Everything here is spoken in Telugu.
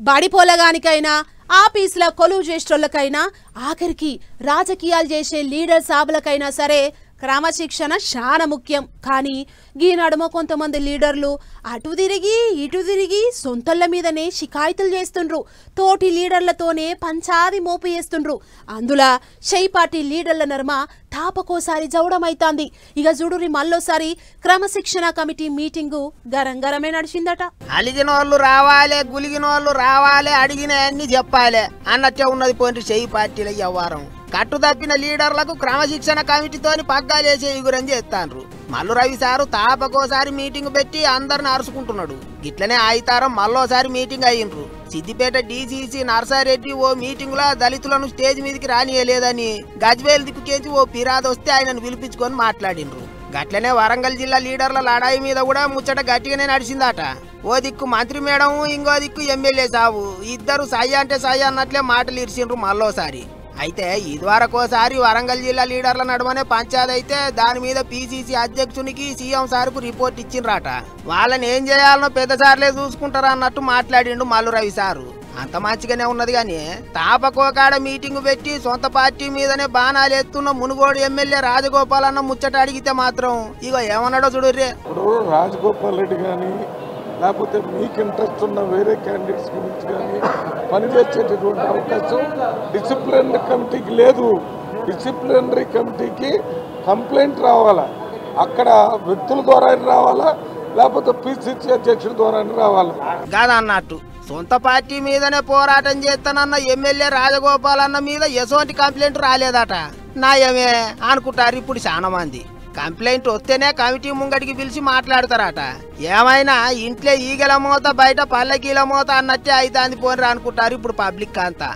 బడిపోలగానికైనా ఆఫీసుల కొలువు చేసేటోళ్ళకైనా ఆఖరికి రాజకీయాలు చేసే లీడర్ సాబులకైనా సరే క్రమశిక్షణ చాలా ముఖ్యం. కానీ ఈ నడుమ కొంతమంది లీడర్లు అటు తిరిగి ఇటు తిరిగి సొంతళ్ళ మీదనే షికాయితులు చేస్తుండ్రు. తోటి లీడర్లతోనే పంచాది మోపు చేస్తుండ్రు. అందులో షై పార్టీ లీడర్ల నర్మ తాపకోసారి జవడమైతాంది. ఇక చూడురి మళ్ళోసారి క్రమశిక్షణ కమిటీ మీటింగు గరంగరమే నడిచిందట. అలిగిన వాళ్ళు రావాలి, గులిగిన వాళ్ళు రావాలి, అడిగిన అన్ని చెప్పాలి అన్నట్టే ఉన్నది పోయింది షై పార్టీల వ్యవహారం. కట్టు తప్పిన లీడర్లకు క్రమశిక్షణ కమిటీతోని పగ్గాలేసే ఎగురని చేస్తాండ్రు. మల్లు రవి సారు తాపకోసారి మీటింగ్ పెట్టి అందరిని అరుచుకుంటున్నాడు. గిట్లనే ఆయితారం మళ్ళోసారి మీటింగ్ అయ్యిండ్రు. సిద్దిపేట డీసీసీ నర్సారెడ్డి ఓ మీటింగ్ లో దళితులను స్టేజ్ మీదకి రానియలేదని గజ్వేల్ దిక్కుకేంచి ఓ ఫిరాదు వస్తే ఆయనను పిలిపించుకొని మాట్లాడిండ్రు. గట్లనే వరంగల్ జిల్లా లీడర్ల లడాయి మీద కూడా ముచ్చట గట్టిగానే నడిచిందట. ఓ దిక్కు మంత్రి మేడం, ఇంకో దిక్కు ఎమ్మెల్యే సాబు, ఇద్దరు సాయి అంటే సాయి అన్నట్లే మాటలు ఇరిచిండ్రు మళ్ళోసారి. అయితే ఇదివరకోసారి వరంగల్ జిల్లా లీడర్ల నడుమనే పంచాయతీ అయితే దాని మీద పీసీసీ అధ్యక్షునికి సీఎం సార్కు రిపోర్ట్ ఇచ్చిండ్రట. వాళ్ళని ఏం చేయాలనో పెద్ద సార్లే చూసుకుంటారా అన్నట్టు మాట్లాడిండు మల్లు రవి సారు. అంత మంచిగానే ఉన్నది కానీ తాపకోకాడ మీటింగ్ పెట్టి సొంత పార్టీ మీదనే బాణాలు ఎత్తున్న మునుగోడు ఎమ్మెల్యే రాజగోపాల్ అన్న ముచ్చట అడిగితే మాత్రం ఇగో ఏమన్నాడో చూడుర్రే. ఇప్పుడు రాజగోపాల్ రెడ్డి కానీ లేకపోతే మీకు ఇంట్రెస్ట్ ఉన్న వేరే క్యాండిడేట్స్ గురించి కానీ పనిచేసేటటువంటి అవకాశం డిసిప్లినరీ కమిటీకి లేదు. డిసిప్లినరీ కమిటీకి కంప్లైంట్ రావాలా, అక్కడ వ్యక్తుల ద్వారా రావాలా, లేకపోతే పిసిసి అధ్యక్షుడి ద్వారా రావాలా కాదన్నట్టు సొంత పార్టీ మీదనే పోరాటం చేస్తానన్న ఎమ్మెల్యే రాజగోపాల్ అన్న మీద ఎసోంటి కంప్లైంట్ రాలేదట. నాయమే అనుకుంటారు ఇప్పుడు చాలా మంది. కంప్లైంట్ వస్తేనే కమిటీ ముంగడికి పిలిచి మాట్లాడతారట. ఏమైనా ఇంట్లో ఈగల మోత బయట పల్లకీల మోత అన్నట్టే అయితే పోనరా అనుకుంటారు ఇప్పుడు పబ్లిక్ అంతా.